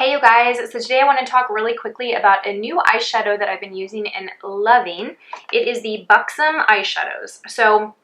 Hey you guys, so today I want to talk really quickly about a new eyeshadow that I've been using and loving. It is the Buxom eyeshadows. So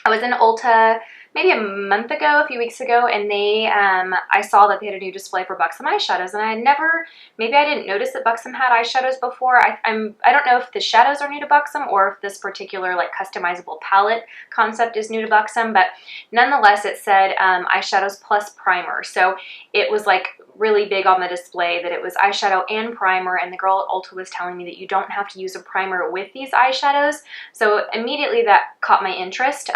I was in Ulta maybe a month ago, a few weeks ago, and I saw that they had a new display for Buxom eyeshadows, and I had never, maybe I didn't notice that Buxom had eyeshadows before. I don't know if the shadows are new to Buxom or if this particular like customizable palette concept is new to Buxom, but nonetheless it said eyeshadows plus primer. So it was like really big on the display that it was eyeshadow and primer, and the girl at Ulta was telling me that you don't have to use a primer with these eyeshadows. So immediately that caught my interest.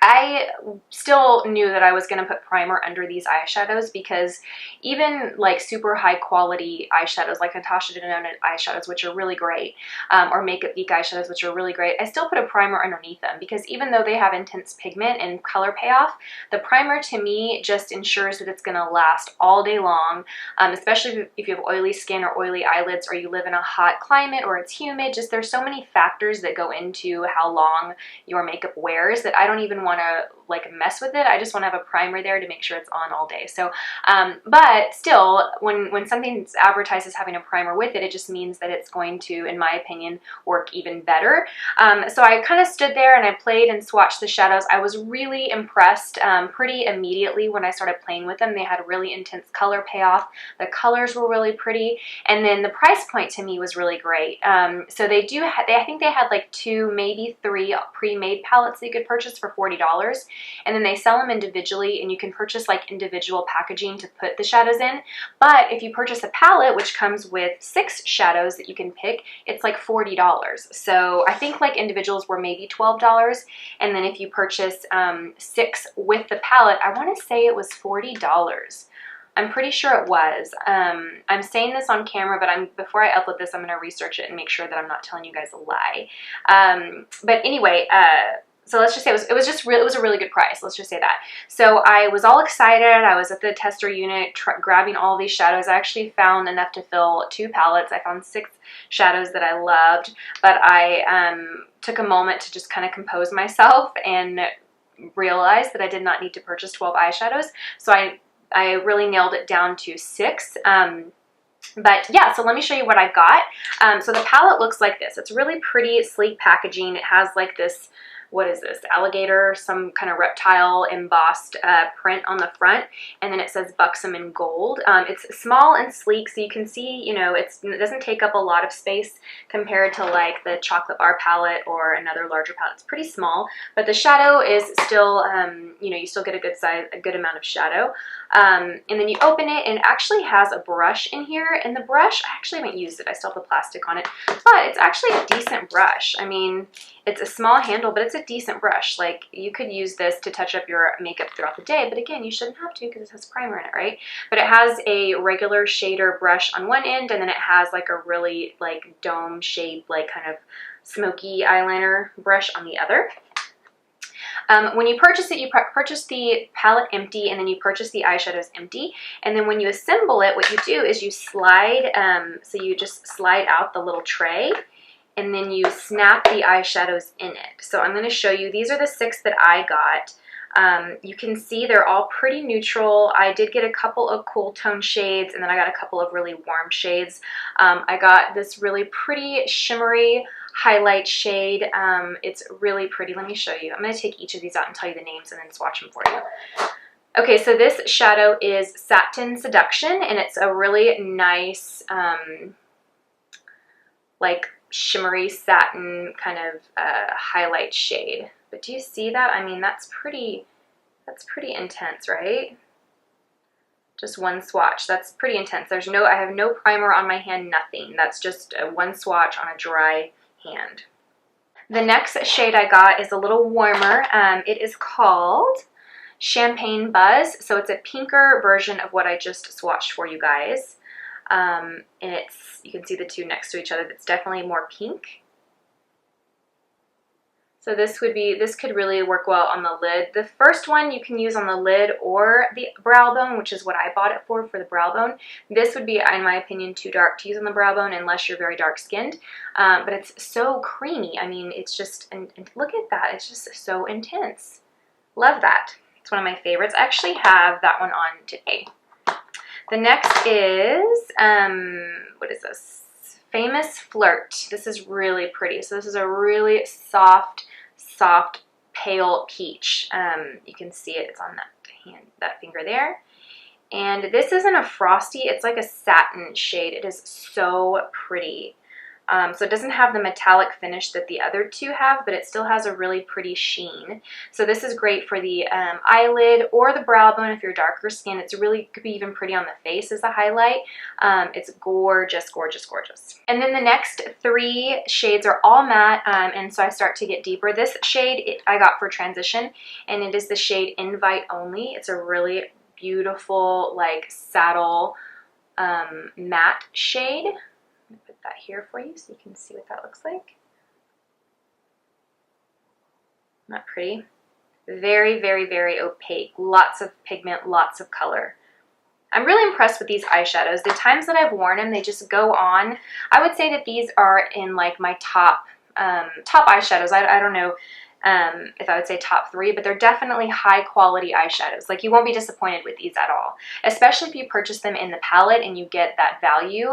I still knew that I was going to put primer under these eyeshadows because even like super high quality eyeshadows like Natasha Denona eyeshadows, which are really great, or Makeup Geek eyeshadows, which are really great, I still put a primer underneath them because even though they have intense pigment and color payoff, the primer to me just ensures that it's going to last all day long, especially if you have oily skin or oily eyelids or you live in a hot climate or it's humid. Just there's so many factors that go into how long your makeup wears that I don't even want to like mess with it. I just want to have a primer there to make sure it's on all day. So, but still, when something's advertised as having a primer with it, it just means that it's going to, in my opinion, work even better. So I kind of stood there and I played and swatched the shadows. I was really impressed pretty immediately when I started playing with them. They had really intense color payoff. The colors were really pretty, and then the price point to me was really great. So they do, I think they had like 2, maybe 3 pre-made palettes that you could purchase for $40. And then they sell them individually, and you can purchase like individual packaging to put the shadows in. But if you purchase a palette, which comes with 6 shadows that you can pick, it's like $40. So I think like individuals were maybe $12. And then if you purchase 6 with the palette, I want to say it was $40. I'm pretty sure it was. I'm saying this on camera, but before I upload this, I'm going to research it and make sure that I'm not telling you guys a lie. But anyway, so let's just say it was a really good price. Let's just say that. So I was all excited. I was at the tester unit grabbing all these shadows. I actually found enough to fill 2 palettes. I found 6 shadows that I loved, but I took a moment to just kind of compose myself and realized that I did not need to purchase 12 eyeshadows. So I really nailed it down to 6. But yeah, so let me show you what I got. So the palette looks like this. It's really pretty, sleek packaging. It has like this, what is this, alligator, some kind of reptile embossed print on the front, and then it says Buxom in gold. It's small and sleek, so you can see, you know, it doesn't take up a lot of space compared to like the chocolate bar palette or another larger palette. It's pretty small, but the shadow is still, you know, you still get a good amount of shadow. And then you open it, and it actually has a brush in here, and the brush, I actually haven't used it. I still have the plastic on it, but it's actually a decent brush. I mean, it's a small handle, but it's a decent brush. Like, you could use this to touch up your makeup throughout the day, but again, you shouldn't have to because it has primer in it, right? But it has a regular shader brush on one end, and then it has like a really like dome shaped, like kind of smoky eyeliner brush on the other. When you purchase it, you purchase the palette empty, and then you purchase the eyeshadows empty. And then when you assemble it, what you do is you slide, so you just slide out the little tray, and then you snap the eyeshadows in it. So I'm going to show you. These are the 6 that I got. You can see they're all pretty neutral. I did get a couple of cool tone shades, and then I got a couple of really warm shades. I got this really pretty shimmery highlight shade. It's really pretty. Let me show you. I'm going to take each of these out and tell you the names and then swatch them for you. Okay, so this shadow is Satin Seduction, and it's a really nice, like shimmery satin kind of highlight shade. But do you see that? I mean, that's pretty intense, right? Just one swatch. That's pretty intense. I have no primer on my hand, nothing. That's just one swatch on a dry hand. The next shade I got is a little warmer. It is called Champagne Buzz. So it's a pinker version of what I just swatched for you guys. And you can see the 2 next to each other. That's definitely more pink. So this could really work well on the lid. The first one you can use on the lid or the brow bone, which is what I bought it for the brow bone. This would be, in my opinion, too dark to use on the brow bone unless you're very dark skinned. But it's so creamy. I mean, it's just, and look at that. It's just so intense. Love that. It's one of my favorites. I actually have that one on today. The next is, what is this? Famous Flirt. This is really pretty. So this is a really soft, pale peach. You can see it. It's on that hand, that finger there. And this isn't a frosty. It's like a satin shade. It is so pretty. So it doesn't have the metallic finish that the other two have, but it still has a really pretty sheen. So this is great for the eyelid or the brow bone if you're darker skin. It's really, could be even pretty on the face as a highlight. It's gorgeous, gorgeous, gorgeous. And then the next three shades are all matte, and so I start to get deeper. This shade I got for transition, and it is the shade Invite Only. It's a really beautiful, like, saddle matte shade. I'm gonna put that here for you so you can see what that looks like. Not pretty. Very, very, very opaque. Lots of pigment, lots of color. I'm really impressed with these eyeshadows. The times that I've worn them, they just go on. I would say that these are in like my top eyeshadows. I don't know if I would say top 3, but they're definitely high quality eyeshadows. Like, you won't be disappointed with these at all, especially if you purchase them in the palette and you get that value.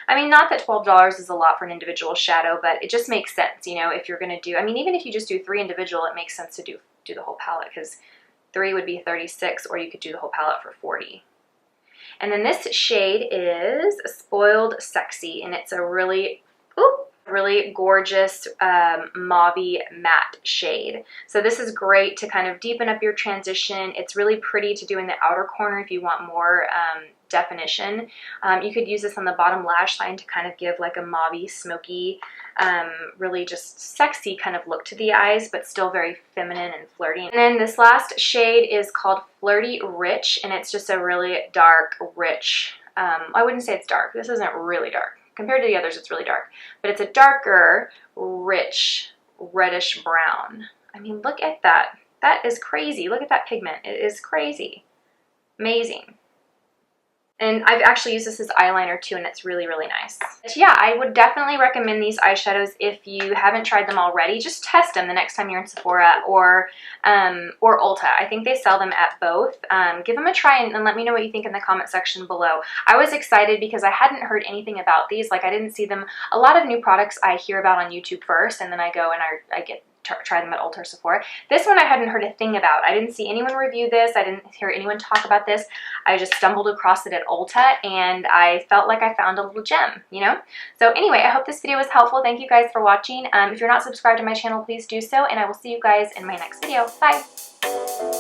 I mean, not that $12 is a lot for an individual shadow, but it just makes sense, you know, if you're going to do, I mean, even if you just do 3 individual, it makes sense to do the whole palette, because 3 would be $36, or you could do the whole palette for $40. And then this shade is Spoiled Sexy, and it's a really, really gorgeous mauve matte shade. So this is great to kind of deepen up your transition. It's really pretty to do in the outer corner if you want more definition. You could use this on the bottom lash line to kind of give like a mauve, smoky, really just sexy kind of look to the eyes, but still very feminine and flirty. And then this last shade is called Flirty Rich, and it's just a really dark, rich, I wouldn't say it's dark. This isn't really dark. Compared to the others, it's really dark, but it's a darker, rich, reddish brown. I mean, look at that. That is crazy. Look at that pigment. It is crazy. Amazing. And I've actually used this as eyeliner too, and it's really, really nice. But yeah, I would definitely recommend these eyeshadows if you haven't tried them already. Just test them the next time you're in Sephora or Ulta. I think they sell them at both. Give them a try and let me know what you think in the comment section below. I was excited because I hadn't heard anything about these. Like, I didn't see them. A lot of new products I hear about on YouTube first, and then I go and I get try them at Ulta or Sephora. This one I hadn't heard a thing about. I didn't see anyone review this. I didn't hear anyone talk about this. I just stumbled across it at Ulta, and I felt like I found a little gem, you know? So anyway, I hope this video was helpful. Thank you guys for watching. If you're not subscribed to my channel, please do so, and I will see you guys in my next video. Bye!